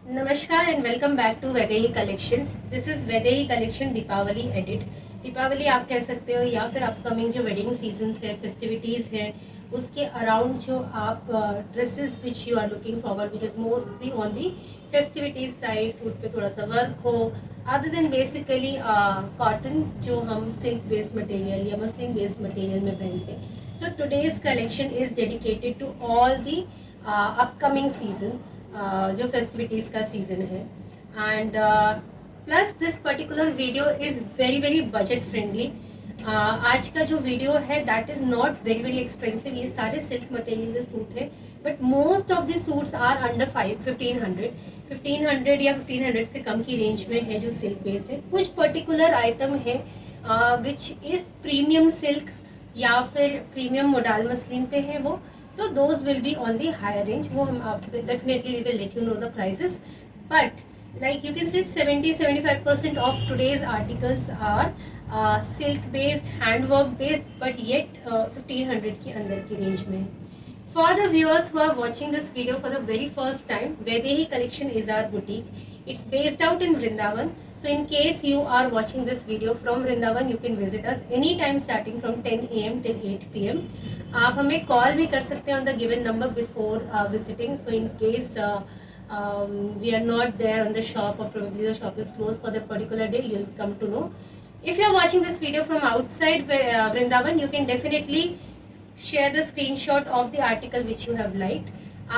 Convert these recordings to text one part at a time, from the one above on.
नमस्कार and welcome back to Vaidehi collections. This is Vaidehi collection Deepavali edit. Deepavali आप कह सकते हो या फिर अपकमिंग जो वेडिंग सीजन्स है, फेस्टिविटीज़ है, उसके अराउंड जो आप dresses which you are looking forward which is mostly on the festivities side, suit पे थोड़ा सा वर्क हो, अदर देन बेसिकली कॉटन जो हम सिल्क बेस्ड मटेरियल या मसलिन बेस्ड मटेरियल में पहनते हैं। So today's collection is dedicated to all the upcoming season, जो फेस्टिविटीज़ का सीज़न है। And plus this particular video is very very budget friendly. आज का जो वीडियो है that is not very very expensive. ये सारे सिल्क मटेरियल के सूट है, but most of the suits are under 1500 या 1500 से कम की रेंज में है जो सिल्क बेस्ड है। कुछ पर्टिकुलर आइटम है विच इज़ प्रीमियम सिल्क या फिर प्रीमियम मोडाल मसलिन पे है वो, तो those will be on the higher range. वो हम आप definitely we will let you know the prices, but like you can see 70-75% of today's articles are silk based, hand work based, but yet 1500 के अंदर की range में। For the viewers who are watching this video for the very first time, Vaidehi Collection is our boutique. It's based out in Vrindavan. So in case you are watching this video from Vrindavan, you can visit us anytime starting from 10 AM till 8 PM. आप हमें call भी कर सकते हैं on the given number before visiting. So in case we are not there on the shop or probably the shop is closed for that particular day, you'll come to know. If you are watching this video from outside Vrindavan, you can definitely share the screenshot of the article which you have liked.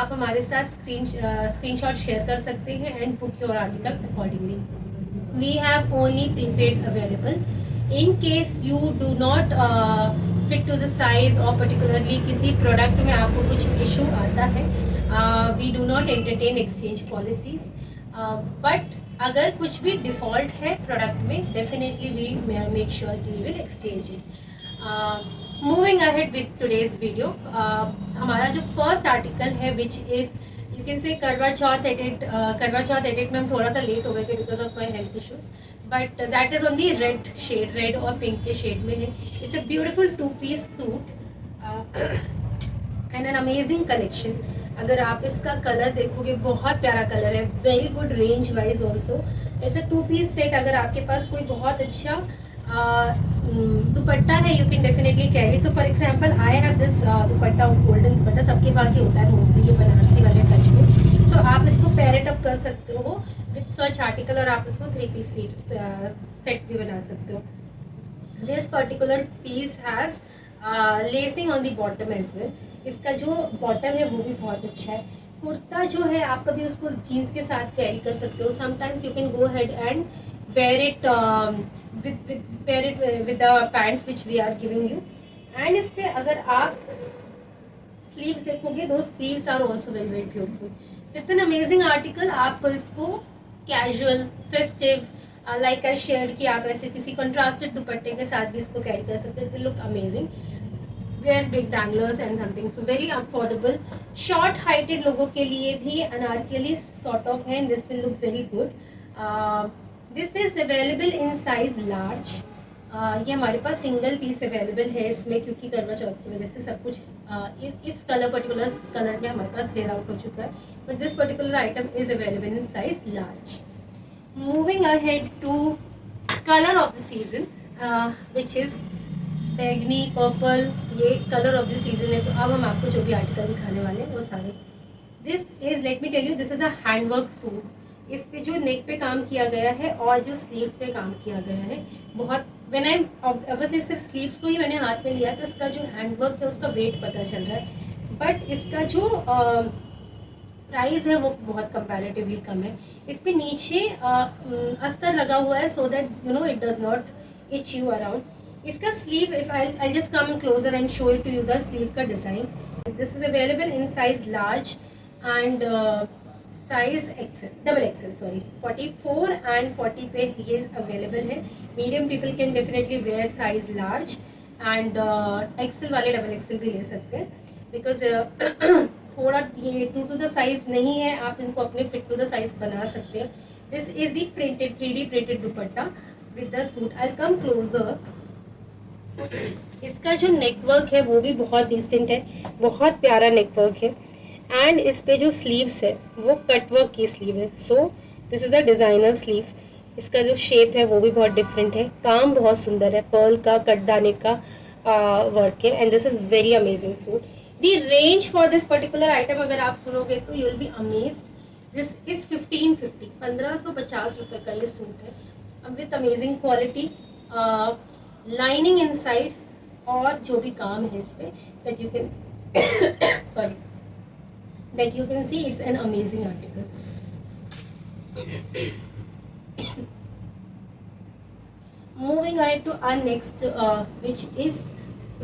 आप हमारे साथ screenshot share कर सकते हैं and book your article accordingly. We have only prepaid available. In case you do not fit to the size or particularly किसी product में आपको कुछ इशू आता है, we do not entertain exchange policies. But अगर कुछ भी डिफ़ॉल्ट है प्रोडक्ट में, definitely we make sure कि we will exchange it. Moving ahead with today's video, हमारा जो फर्स्ट आर्टिकल है which is you can say करवा चौथ एडिट में हम थोड़ा सा लेट हो गए थे because of my health issues, but that is on the red shade, red और पिंक के शेड में है। It's a beautiful 2-piece suit and an amazing collection. अगर आप इसका कलर देखोगे, बहुत प्यारा कलर है, very good range wise also. It's a 2-piece set. अगर आपके पास कोई बहुत अच्छा दुपट्टा है, you can definitely carry. So for example I have this dupatta, golden दुपट्टा सबके पास ही होता है मोस्टली, ये बनारसी वाले टच में। सो आप इसको पैरेट अप कर सकते हो विथ सच आर्टिकल और आप इसको 3-piece सेट भी बना सकते हो। This particular piece has lacing on the bottom as well. इसका जो बॉटम है वो भी बहुत अच्छा है। कुर्ता जो है आप कभी उसको जीन्स के साथ कैरी कर सकते हो। Sometimes you can go head and wear it with the pants which we are giving you. And इस पे अगर आप sleeves देखोगे, those sleeves are also very very beautiful. So it's an amazing article. आप इसको casual, festive, like I shared कि आप ऐसे किसी contrasted दुपट्टे के साथ भी इसको कैरी कर सकते हो। It will look amazing. Wear big danglers and something, so very affordable. Short heighted लोगों के लिए भी अनारकली sort of है, and this will look very good. This is available in size large. ये हमारे पास सिंगल पीस अवेलेबल है इसमें, क्योंकि करवा चौथ की वजह से सब कुछ इस पर्टिकुलर कलर में हमारे पास सेल आउट हो चुका है, but this particular item is available in size large. Moving ahead to colour of the season which is बैगनी पर्पल। ये कलर ऑफ द सीजन है। तो अब हम आपको जो भी आर्टिकल दिखाने वाले हैं वो सारे, this is, let me tell you, this is a handwork suit. इस पे जो नेक पे काम किया गया है और जो स्लीव्स पे काम किया गया है, बहुत व्हेन आई ऑब्वियसली सिर्फ स्लीव्स को ही मैंने हाथ में लिया तो इसका जो हैंडवर्क है उसका वेट पता चल रहा है, बट इसका जो प्राइस है वो बहुत कंपैरेटिवली कम है। इस पे नीचे अस्तर लगा हुआ है so that you know it does not itch you around. इसका sleeve, if I just come closer and show it to you the sleeve का design. This is available in size large and size XL, double XL sorry, 44 and 40 पे ये available है। Medium people can definitely wear size large and XL वाले double XL भी ले सकते हैं, because थोड़ा ये टू टू द साइज नहीं है, आप इनको अपने फिट टू द साइज बना सकते हैं। This is the printed 3D printed dupatta with the suit. I come closer. इसका जो नेकवर्क है वो भी बहुत डिसेंट है, बहुत प्यारा नेकवर्क है एंड इस पे जो स्लीव्स है वो कटवर्क की स्लीव है. सो this is a designer sleeve. इसका जो शेप है वो भी बहुत डिफरेंट है. काम बहुत सुंदर है, पर्ल का कटदाने का वर्क है. And this is very amazing suit. The range for this particular item अगर आप सुनोगे तो you will be amazed. This is 1550, 1550 रुपए का ये सूट है with amazing quality, lining inside, और जो भी काम है इस पे that you can sorry that you can see it's an amazing article. Moving ahead to our next which is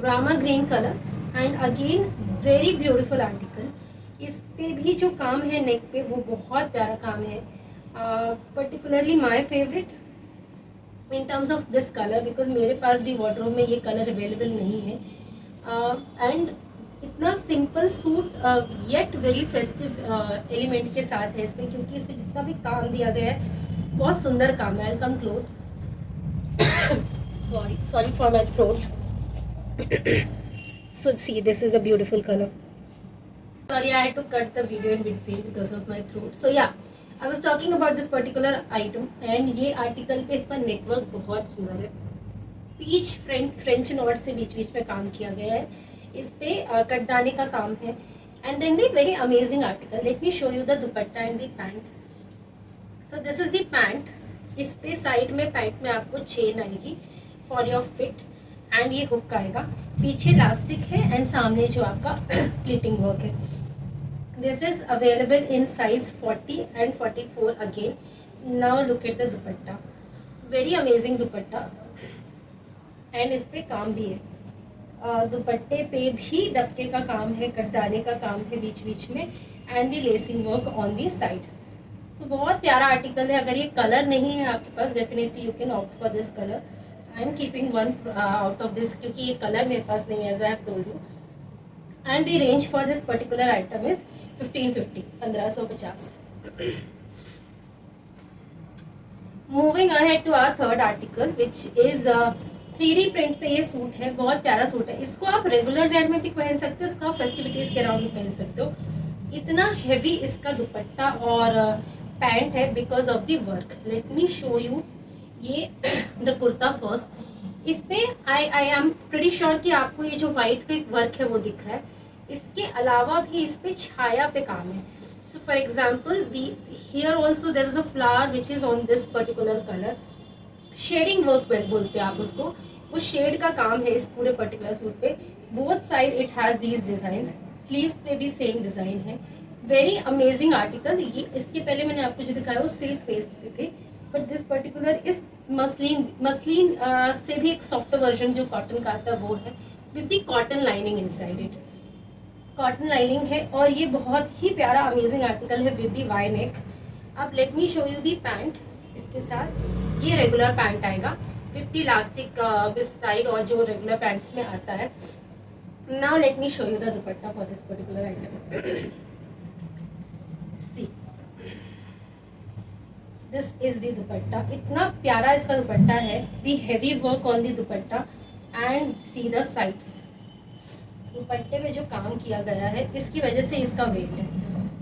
Rama green color and again very beautiful article. इस पे भी जो काम है नेक पे वो बहुत प्यारा काम है. Particularly my favorite in terms of this color because मेरे पास भी वार्डरोब में ये कलर अवेलेबल नहीं है. एंड इतना simple suit yet very festive element के साथ है इसमें, क्योंकि इसमें जितना भी काम दिया गया है बहुत सुंदर काम है. I come close. sorry for my throat. So see, this is a beautiful color. Sorry, I had to cut the video in between because of my throat. So yeah, I was talking about this particular item and ये article पे इसका network बहुत सुंदर है. Peach French not से बीच बीच में काम किया गया है. इस पे कटदाने का काम है. And then the very amazing article. Let me show you the dupatta and the pant. So this is the pant. इस पे साइड में पैंट में आपको चेन आएगी फॉर योर फिट एंड ये हुक आएगा. पीछे इलास्टिक है एंड सामने जो आपका प्लीटिंग वर्क है. This is available in size 40 and 44 again. Now look at the dupatta. Very amazing dupatta and इस पे काम भी है. दुपट्टे पे भी दबके का काम है, कटदाने का काम है बीच बीच में and the lacing work on the sides. तो बहुत प्यारा आर्टिकल है. अगर ये कलर नहीं है आपके पास definitely you can opt for this colour. I am keeping one out of this क्योंकि ये कलर मेरे पास नहीं है as I have told you. And the range for this particular item is 1550, 1550. Moving ahead to our third article which is 3D print पे ये suit है. बहुत प्यारा सूट है. इसको आप रेगुलर वेयर में भी पहन सकते हो, इसको आप फेस्टिविटीज के अराउंड भी पहन सकते हो. इतना हेवी इसका दुपट्टा और पैंट है because of the work. Late me show you ये द कुर्ता फर्स्ट. इस पे आई एम प्रीटी श्योर कि आपको ये जो व्हाइट का एक वर्क है वो दिख रहा है. इसके अलावा भी इस पे छाया पे काम है. So for example here also there is a flower which is on this particular colour. Shading work बोलते हैं आप उसको. वो शेड का काम है इस पूरे पर्टिकुलर सूट पे. Both side it has these designs. Sleeves पे भी सेम डिजाइन है. Very amazing article. ये इसके पहले मैंने आपको जो दिखाया वो सिल्क पेस्ट पे थे, बट दिस पर्टिकुलर इस मसलिन से भी एक सॉफ्ट वर्जन जो कॉटन का आता है वो है with the cotton lining inside it. Cotton lining है और ये बहुत ही प्यारा अमेजिंग आर्टिकल है विद दी वाई नेक. अब late me show you the pant. इसके साथ ये रेगुलर पैंट आएगा with the elastic this side और जो रेगुलर पैंट्स में आता है. Now let me show you the dupatta for this particular item. See this is the दुपट्टा. इतना प्यारा इसका दुपट्टा है. The heavy work on the dupatta and see the sides. दुपट्टे में जो काम किया गया है इसकी वजह से इसका वेट है.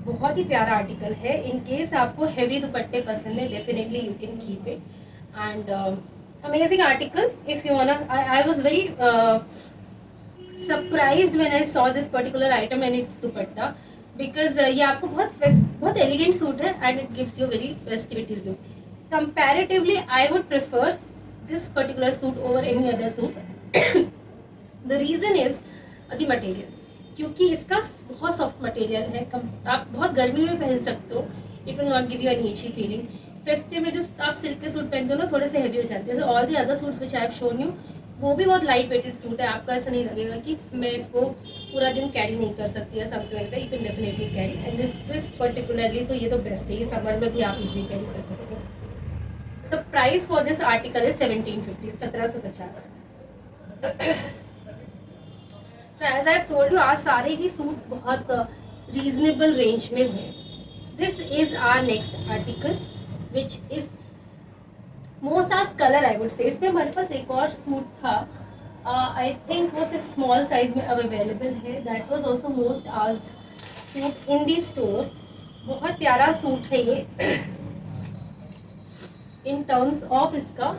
बहुत ही प्यारा आर्टिकल है. इन केस आपको हेवी दुपट्टे पसंद है definitely you can keep it. And amazing article. If you want, I was very surprised when I saw this particular item and it's dupatta because ये आपको बहुत एलिगेंट सूट है and it gives you very festivities look. Comparatively I would prefer this particular suit over any other suit. The reason is the material. क्योंकि इसका बहुत soft material है. आप बहुत गर्मी में पहन सकते हो. It will not give you any itchy feeling. Festive में जो आप सिल्क के सूट पहनते हो ना थोड़े से हेवी हो जाते हैं. So all the other suits which I have shown you वो भी बहुत लाइट वेटेड सूट है. आपको ऐसा नहीं लगेगा कि मैं इसको पूरा दिन कैरी नहीं कर सकती या something like that. You can definitely carry and this particularly तो ये तो बेस्ट है. ये समर में भी आप इजीली कैरी कर सकते हो. The price for this article is 1750, 1750. So as I have told you, आज सारे ही सूट बहुत रीजनेबल रेंज में हैं. This is our next article which is most asked colour I would say. इसमें हमारे पास एक और सूट था. आई थिंक वो सिर्फ स्मॉल साइज में अब अवेलेबल है. That was also most asked suit in the store. बहुत प्यारा सूट है ये इन टर्म्स ऑफ इसका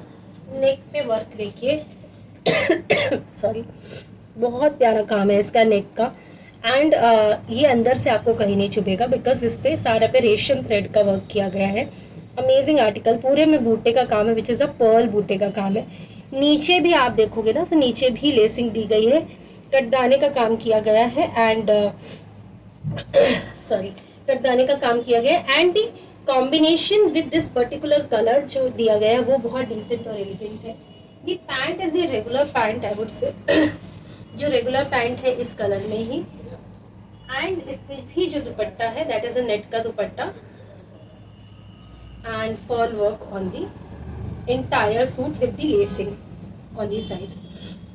नेक पे वर्क देखिए सॉरी, बहुत प्यारा काम है इसका नेक का। एंड ये अंदर से आपको कहीं नहीं चुभेगा बिकॉज इस पे सारा पे रेशम थ्रेड का वर्क किया गया है। अमेजिंग आर्टिकल, पूरे में बूटे का काम है विच इज़ अ पर्ल बूटे का काम है। नीचे भी आप देखोगे ना तो नीचे भी लेसिंग दी गई है, कटदाने का काम किया गया है एंड सॉरी कटदाने का काम किया गया है। And the combination with this particular colour जो दिया गया है वो बहुत डिसेंट और एलिगेंट है। The pant is the regular pant I would say जो रेगुलर पैंट है इस कलर में ही। एंड इसमें भी जो दुपट्टा है दैट इज अ नेट का dupatta and pearl work on the entire suit with the lacing on the sides.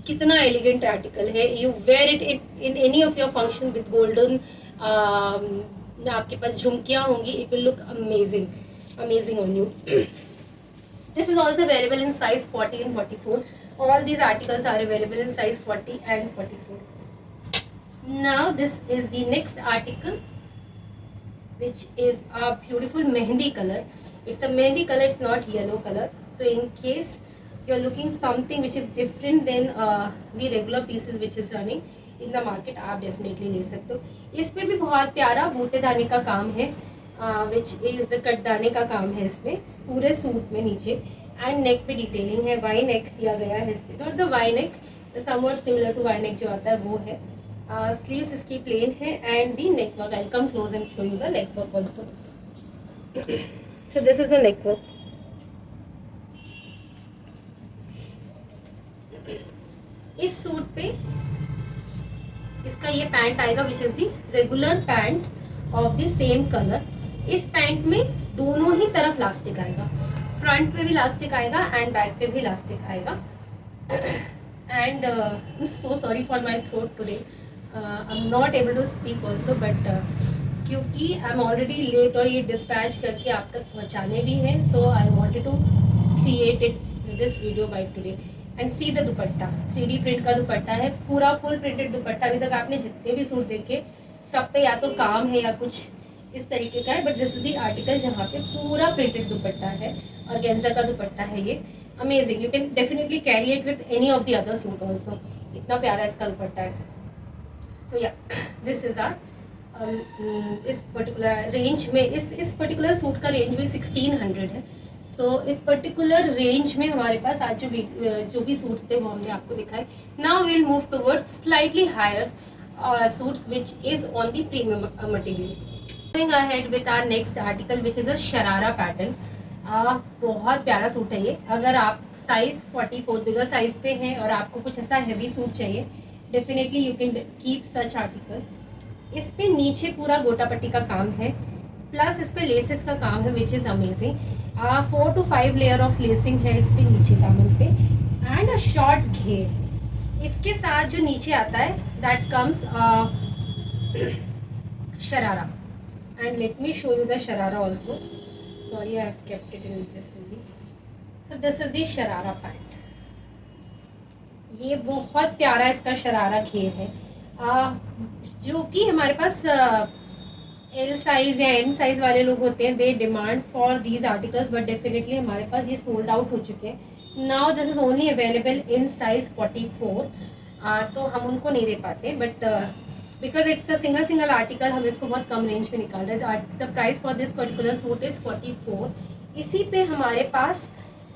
कितना एलिगेंट आर्टिकल है, you wear it in any of your function with golden, आपके पास झुमकियाँ होंगी, it will look amazing amazing on you. This is also available in size 40 and 44. All these articles are available in size 40 and 44. Now this is the next article which is a beautiful mehendi color. It's a mehendi color, it's not yellow color. So in case you're looking something which is different than the regular pieces which is running in the market, आप definitely ले सकते हो। इस पे भी बहुत प्यारा बूटेदाने का काम है which is कटदाने का काम है इसमें पूरे सूट में नीचे। एंड नेक पे डिटेलिंग है, वाई नेक दिया गया है इस पे, the V neck something similar to V neck जो आता है वो है। स्लीव्स इसकी प्लेन है and the neck work, I come close and show you the neck work also. So this is the neck work. इस सूट पे इसका ये पैंट आएगा which is the regular pant of the same colour. इस pant में दोनों ही तरफ elastic आएगा, फ्रंट पे भी लास्टिक आएगा एंड बैक पे भी लास्टिक आएगा। And I am so sorry for my throat today, I am not able to speak also but क्योंकि आई एम ऑलरेडी लेट और ये डिस्पैच करके आप तक पहुँचाने भी हैं, so I wanted to create it this video by today. And see the dupatta, 3D print का दुपट्टा है, पूरा फुल प्रिंटेड दुपट्टा। अभी तक आपने जितने भी सूट देखे सब पे या तो काम है या कुछ इस तरीके का है, but this is the article जहाँ पे पूरा प्रिंटेड दुपट्टा है और गेंजा का दुपट्टा है ये। Amazing, you can definitely carry it with any of the other suit also, इतना प्यारा इसका दुपट्टा है। सो या दिस इज आर इस पर्टिकुलर रेंज में, इस पर्टिकुलर सूट का रेंज भी 1600 है। सो इस पर्टिकुलर रेंज में हमारे पास आज जो भी सूट्स थे वो हमने आपको दिखाए। Now will move towards slightly higher suits which is on the premium material. Moving ahead with our next article which is a sharara pattern. बहुत प्यारा सूट है ये। अगर आप साइज 44 बिगर साइज पे हैं और आपको कुछ ऐसा हैवी सूट चाहिए, definitely you can keep such article. इस पे नीचे पूरा गोटा पट्टी का काम है, प्लस इस पे लेसेस का काम है which is amazing. 4 to 5 layer of lacing है इस पे नीचे दामन पे एंड अ शॉर्ट घेर। इसके साथ जो नीचे आता है that comes sharara. And let me show you the sharara also. Sorry, I have kept it in this only. So this is the sharara pant. ये बहुत प्यारा इसका शरारा घेर है जो कि हमारे पास एल साइज या एम साइज वाले लोग होते हैं, they demand for these articles, but definitely हमारे पास ये सोल्ड आउट हो चुके हैं। Now this is only available in size 44, तो हम उनको नहीं दे पाते, but because it's a single article हम इसको बहुत कम रेंज में निकाल रहे हैं। The price for this particular suit is 44। इसी पे हमारे पास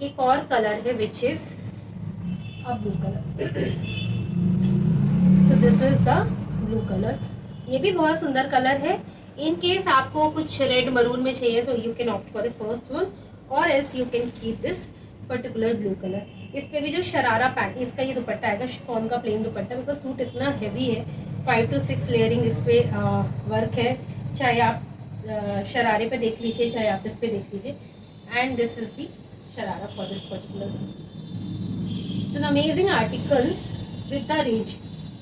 एक और कलर है which is a blue colour. तो this is the blue colour, ये भी बहुत सुंदर कलर है। इन केस आपको कुछ रेड मरून में चाहिए so you can opt for the first one और else you can keep this particular blue colour. इस पे भी जो शरारा पैंट, इसका ये दुपट्टा आएगा शिफॉन का प्लेन दुपट्टा, बिकॉज सूट इतना हैवी है। 5 to 6 लेयरिंग इस पे वर्क है, चाहे आप शरारे पे देख लीजिए चाहे आप इस पे देख लीजिए। And this is the sharara for this particular suit. It's an amazing article with the range,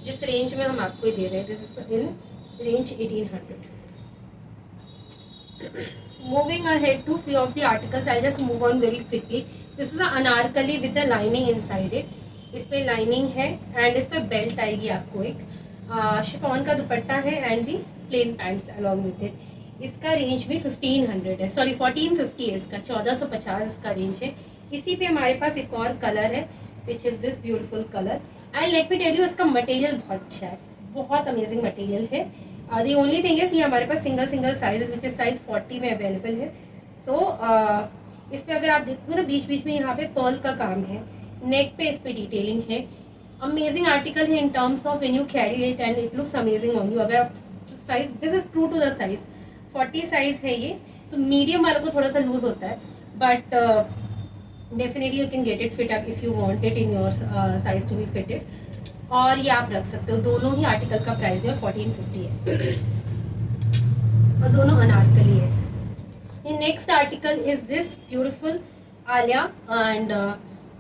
जिस रेंज में हम आपको ये दे रहे हैं, this is in range 1800। Moving ahead to few of the articles, I'll just move on very quickly. This is a Anarkali with the lining inside it. इस पे lining है एंड इस पे बेल्ट आएगी आपको एक। शिफॉन का दुपट्टा है and the plain pants along with it. इसका रेंज भी 1500 है, सॉरी 1450 है इसका, 1450 इसका रेंज है। इसी पे हमारे पास एक और कलर है which is this beautiful colour. And let me tell you, इसका मटेरियल बहुत अच्छा है, बहुत अमेजिंग मटेरियल है। दी ओनली थिंग इज ये हमारे पास single size which is size 40 में अवेलेबल है। सो इस पे अगर आप देखोगे ना, बीच बीच में यहाँ पे पर्ल का काम है, नेक पे इस पे डिटेलिंग है। अमेजिंग आर्टिकल है in terms of when you carry it and it looks amazing on you. अगर आप size, this is true to the size, 40 size है ये, तो मीडियम वालों को थोड़ा सा लूज होता है, but definitely you can get it fit up if you want it in your size to be fitted. और ये आप रख सकते हो। दोनों ही आर्टिकल का प्राइस है 1450 है और दोनों अनारकली है। Next article is this beautiful Alia, and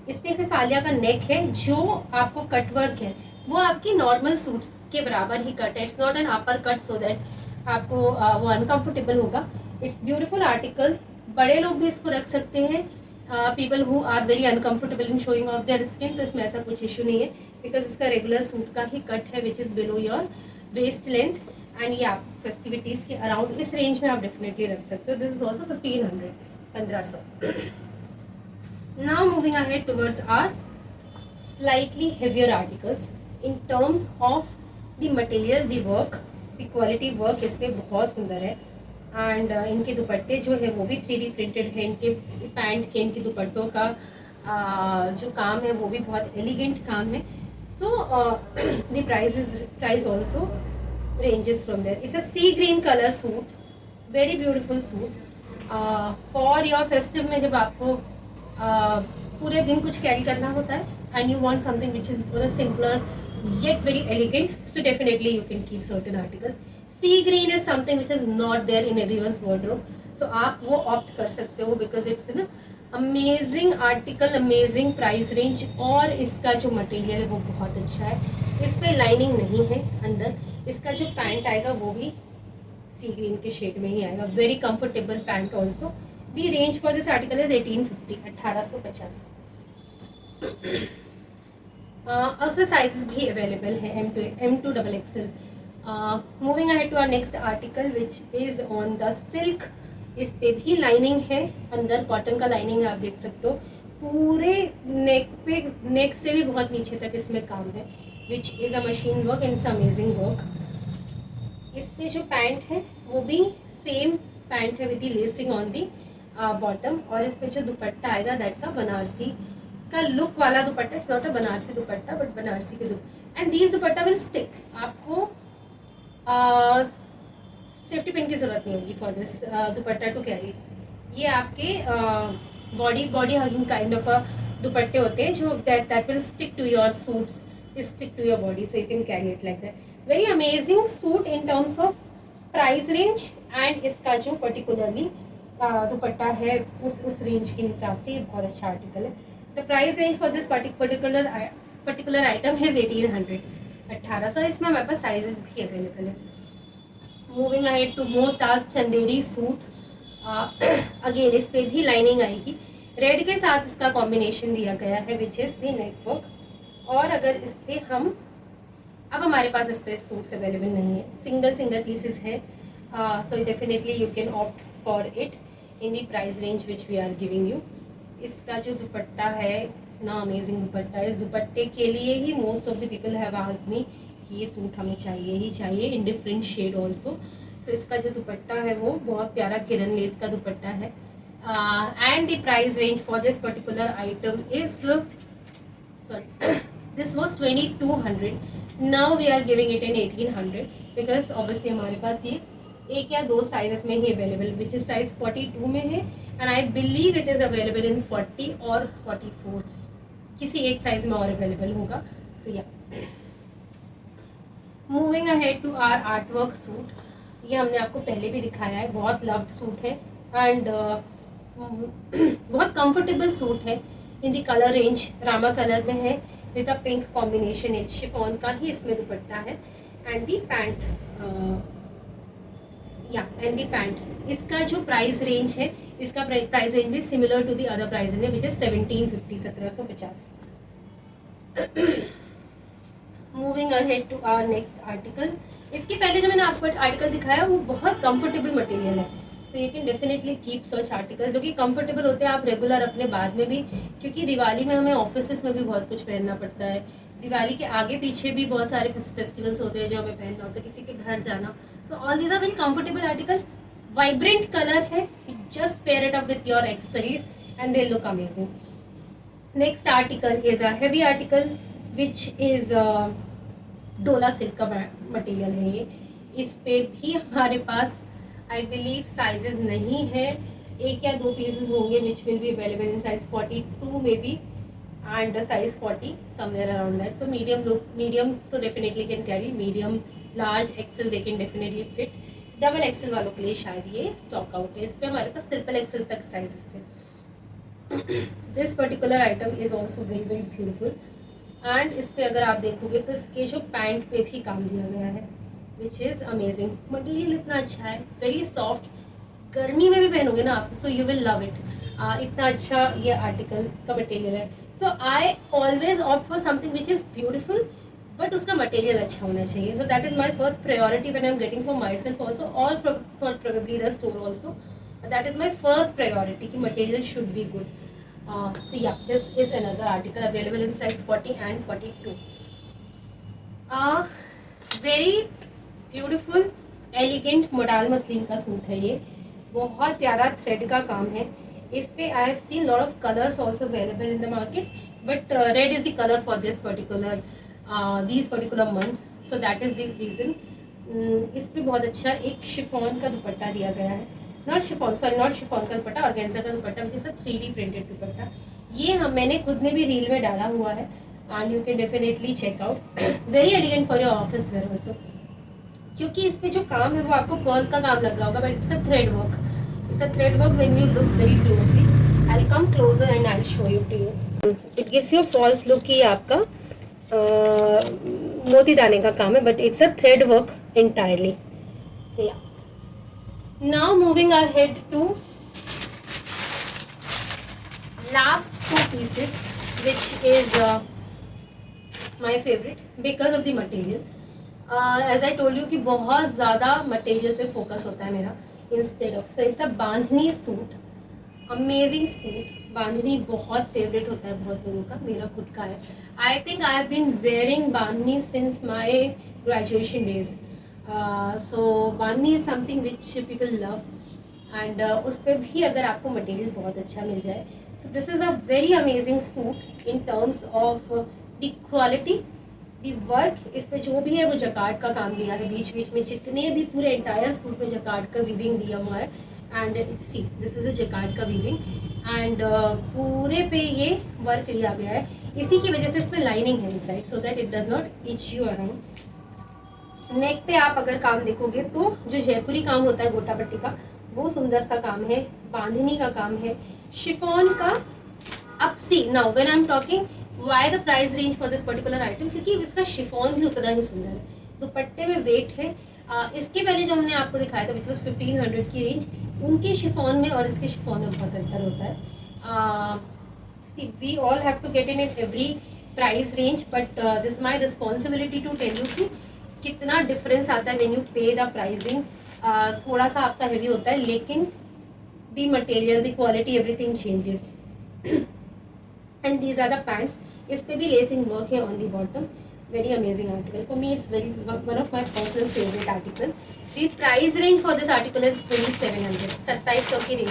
इसमें सिर्फ आलिया का नेक है, जो आपको कट वर्क है वो आपकी नॉर्मल सूट्स के बराबर ही कट है। It's not an upper cut so that आपको वो अनकंफर्टेबल होगा। इट्स ब्यूटीफुल आर्टिकल, बड़े लोग भी इसको रख सकते हैं, people who are very uncomfortable in showing off their skin, तो इसमें ऐसा कुछ इशू नहीं है, बिकॉज इसका रेगुलर सूट का ही कट है which is below your waist length. And ये आप फेस्टिविटीज़ के अराउंड इस रेंज में आप डेफिनेटली रख सकते हो। This is also 1500, 1500। Now moving ahead towards our slightly heavier articles in terms of the material, the work, the quality work इसमें बहुत सुंदर है। एंड इनके दुपट्टे जो है वो भी 3D प्रिंटेड है। इनके पैंट के, इनके दुपट्टों का जो काम है वो भी बहुत एलिगेंट काम है। So the price also ranges from there. It's a sea green color suit, very beautiful suit. For your festive में जब आपको पूरे दिन कुछ कैरी करना होता है and you want something which is simpler yet very elegant, so definitely you can keep certain articles. Sea green is something which is not there in everyone's wardrobe, so आप वो opt कर सकते हो because it's an amazing article, amazing price range, और इसका जो material है वो बहुत अच्छा है। इसमें लाइनिंग नहीं है अंदर। इसका जो पैंट आएगा वो भी सी ग्रीन के शेड में ही आएगा, very comfortable pant also. The range for this article is 1850, 1850। उसमें साइजेस भी अवेलेबल है M2 XXL। Moving ahead to our next article which is on the silk. इस पे भी लाइनिंग है, अंदर कॉटन का लाइनिंग है, आप देख सकते हो। पूरे नेक पे, नेक से भी बहुत नीचे तक इसमें काम है, which is a machine work and amazing work. इस पे जो पैंट है वो भी सेम पैंट है with the lacing on the bottom, और इस पे जो दुपट्टा आएगा दैट्स अ बनारसी का लुक वाला dupatta. It's not a Banarasi dupatta but Banarasi के and these dupatta will stick. आपको सेफ्टी पिन की जरूरत नहीं होगी for this dupatta to carry. ये आपके बॉडी हगिंग काइंड ऑफ दुपट्टे होते हैं जो that will stick to your suits, stick to your body, so you can carry it like that. Very amazing suit in terms of price range, and इसका जो particularly दुपट्टा है उस range के हिसाब से ये बहुत अच्छा आर्टिकल है। The price range for this particular item is 1800, 1800। इसमें हमारे पास साइजेस भी अवेलेबल है। मूविंग अहेड टू मोस्ट आज चंदेरी सूट। अगेन इस पे भी लाइनिंग आएगी, रेड के साथ इसका कॉम्बिनेशन दिया गया है which is the neck work. और अगर इस पे हम, अब हमारे पास इस पे सूट्स अवेलेबल नहीं है, सिंगल पीसेस है, so definitely you can opt for it in the price range which we are giving you. इसका जो दुपट्टा है ना, अमेजिंग दुपट्टा है। इस दुपट्टे के लिए ही most of the people have asked me कि ये सूट हमें चाहिए ही चाहिए in different shade also. So इसका जो दुपट्टा है वो बहुत प्यारा किरण लेस का दुपट्टा है। And the price range for this particular item is, sorry, this was 2200, now we are giving it in 1800 because obviously हमारे पास ये एक या दो साइजेस में ही अवेलेबल, विच इज साइज 42 में है and I believe it is available इन 40 और 44, किसी एक साइज में और अवेलेबल होगा। सो या moving ahead to our artwork suit. ये हमने आपको पहले भी दिखाया है, बहुत लव्ड सूट है एंड बहुत कंफर्टेबल सूट है। In the colour range Rama colour में है with a pink combination. It chiffon का ही इसमें दुपट्टा है एंड दी पैंट, या एंड दी पैंट। इसका जो प्राइस रेंज है, इसका प्राइस रेंज भी similar to the other price range which is 1750, 1750। Moving ahead to our next article इसके पहले जो मैंने आपको आर्टिकल दिखाया वो बहुत कंफर्टेबल मटेरियल है, सो you can definitely keep such articles जो कि कंफर्टेबल होते हैं, आप रेगुलर अपने बाद में भी, क्योंकि दिवाली में हमें ऑफिस में भी बहुत कुछ पहनना पड़ता है, दिवाली के आगे पीछे भी बहुत सारे फेस्टिवल्स होते हैं जो हमें पहनना होता है, किसी के घर जाना, तो all these are very comfortable article. Vibrant colour है, just pair it up with your accessories and they look amazing. Next article is a heavy article which is Dola silk का मटेरियल है ये. इस पे भी हमारे पास आई बिलीव साइजेस नहीं है, एक या दो पीसेस होंगे which will be available in size 42 may be and size 40 somewhere around that. तो मीडियम तो definitely can carry, medium large XL they can definitely fit. Double XL वालों के लिए शायद ये स्टॉक आउट है. इस पे हमारे पास ट्रिपल एक्सेल तक साइजेस थे. This particular item is also very very beautiful and इस पे अगर आप देखोगे तो इसके जो पैंट पे भी काम दिया गया है विच इज़ अमेजिंग. मटेरियल इतना अच्छा है, वेरी सॉफ्ट, गर्मी में भी पहनोगे ना आप, so you will love it. इतना अच्छा ये आर्टिकल का मटेरियल है. So I always opt for something which is beautiful but उसका मटेरियल अच्छा होना चाहिए. So that is my first priority when I am getting for myself also और for probably the store also. That is my first priority कि material should be good. So yeah, this is another article available in size 40 and 42. Very beautiful, elegant modal muslin का suit है ये, बहुत प्यारा thread का काम है. इस पे I have seen lot of colors also available in the market, but red is the color for this particular month, so that is the reason. इस पे बहुत अच्छा एक शिफॉन का दुपट्टा दिया गया है, नॉट शिफॉन का दुपट्टा, ऑर्गेन्जा का दुपट्टा विच इज अ 3D प्रिंटेड दुपट्टा. ये मैंने खुद ने भी रील में डाला हुआ है and you can definitely check out. Very elegant for your office wear also, क्योंकि इस पे जो काम है वो आपको पर्ल का काम लग रहा होगा but it's a thread work. When you look very closely. I will come closer and I will show you to you. It gives you false look कि आपका मोती दाने का काम है but it's a thread work entirely. Now moving ahead to last two pieces which is my favorite because of the material. As I told you कि बहुत ज़्यादा material पे focus होता है मेरा instead of, so it's a bandhani suit, amazing suit. Bandhani बहुत favorite होता है बहुत लोगों का, मेरा खुद का है. I think I have been wearing bandhani since my graduation days. So bandhani is something which people love and उस पर भी अगर आपको मटेरियल बहुत अच्छा मिल जाए. So this is a very amazing suit in terms of the quality, the work. इस पे जो भी है वो जकार्ड का काम दिया है, बीच बीच में जितने भी पूरे एंटायर सूट में जकार्ड का वीविंग दिया हुआ है and see this is a jacquard का वीविंग एंड पूरे पे ये वर्क दिया गया है. इसी की वजह से इसमें लाइनिंग है inside so that it does not itch you around. Neck पे आप अगर काम देखोगे तो जो जयपुरी काम होता है गोटा पट्टी का वो सुंदर सा काम है, बांधनी का काम है, शिफॉन का. अब see now when I am talking why the price range for this particular item, क्योंकि इसका शिफॉन भी उतना ही सुंदर है, दुपट्टे में वेट है. इसके पहले जो हमने आपको दिखाया था विच वॉज 1500 की रेंज, उनके शिफॉन में और इसके शिफॉन में बहुत अंतर होता है. We all have to get in every price range but this my responsibility to tell you कि कितना डिफरेंस आता है when you pay the pricing. थोड़ा सा आपका हेवी होता है लेकिन the material, the quality, everything changes. And these are the pants. इस पे भी लेसिंग वर्क है on the bottom. Very amazing article for me. It's very one of my personal favourite article. The price range for this article is 2700, 2700 की रेंज.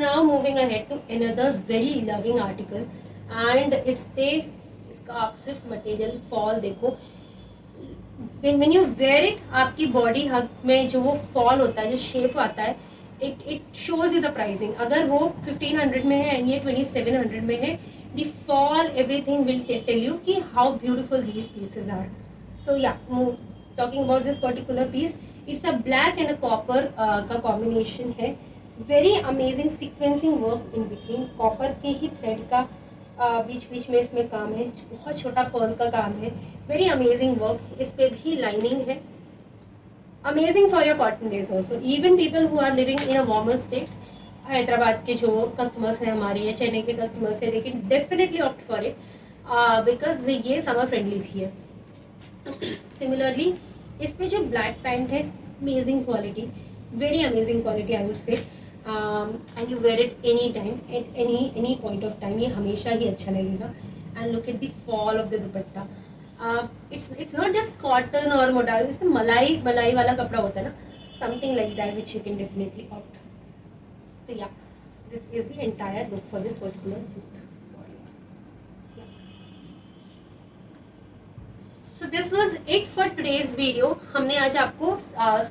Now moving ahead to another very loving article and इस पे आप सिर्फ material fall देखो. When you wear it आपकी body hug में जो वो फॉल होता है, जो शेप आता है, it shows you the pricing. अगर वो 1500 में है एंड ये 2700 में है, the fall everything will tell you कि how beautiful these pieces are. So yeah talking about this particular piece, it's a black and a copper का कॉम्बिनेशन है. Very amazing sequencing work in between. Copper के ही thread का बीच बीच में इसमें काम है, बहुत छोटा पर्ल का काम है. Very amazing work. इस पे भी लाइनिंग है. Amazing for your cotton days also. Even people who are living in a warmer state, Hyderabad के जो कस्टमर्स हैं हमारे या चेन्नई के कस्टमर्स हैं, they can definitely opt for it because ये समर फ्रेंडली भी है. सिमिलरली इस पे जो ब्लैक पैंट है, amazing quality, very amazing quality I would say, and you wear it any time at any point of time, ये हमेशा ही अच्छा लगेगा. And look at the fall of the dupatta. It's not just cotton और modal, it's मलाई मलाई वाला कपड़ा होता है ना, something like that which you can definitely opt. So yeah, this is the entire look for this particular suit. Sorry. Yeah. So this was it for today's video. हमने आज आपको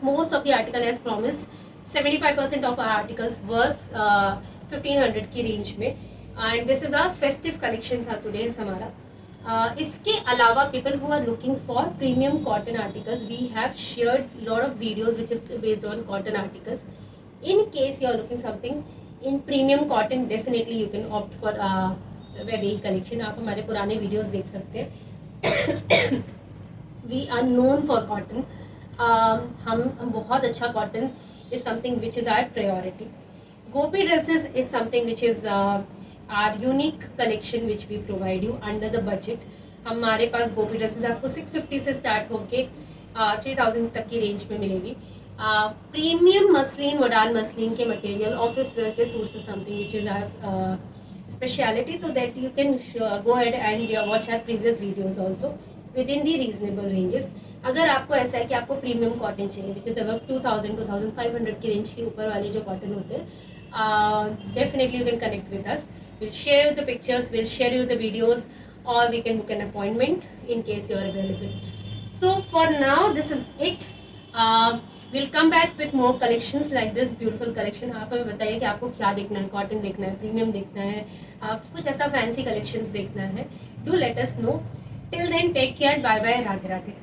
most of the article as promised 75% of our articles were 1500 की range में, and this is our festive collection था today हमारा. इसके अलावा people who are looking for premium cotton articles, we have shared lot of videos which is based on cotton articles. In case you are looking something in premium cotton, definitely you can opt for Vaidehi collection. आप हमारे पुराने videos देख सकते हैं. We are known for cotton. हम बहुत अच्छा cotton is something which is our priority. Gopi dresses is something which is our unique collection which we provide you under the budget. हमारे पास गोपी ड्रेसेस आपको 650 से स्टार्ट होके 3000 तक की रेंज में मिलेगी. प्रीमियम मसलिन, मोडाल मसलिन के मटेरियल, ऑफिस वेयर के suits is something which is our speciality, तो that you can go ahead and watch our previous videos also within the reasonable ranges. अगर आपको ऐसा है कि आपको प्रीमियम कॉटन चाहिए विच इज अबव 2500 की रेंज के ऊपर वाले जो कॉटन होते हैं, definitely you can connect with us. Will share you the pictures, will share you the videos, or we can book an appointment in case you are available. So for now this is it. We'll come back with more collections like this beautiful collection. आप हमें बताइए कि आपको क्या देखना है, cotton देखना है, प्रीमियम देखना है, कुछ ऐसा फैंसी कलेक्शंस देखना है. Do let us know. Till then take care, bye bye, Radhe Radhe.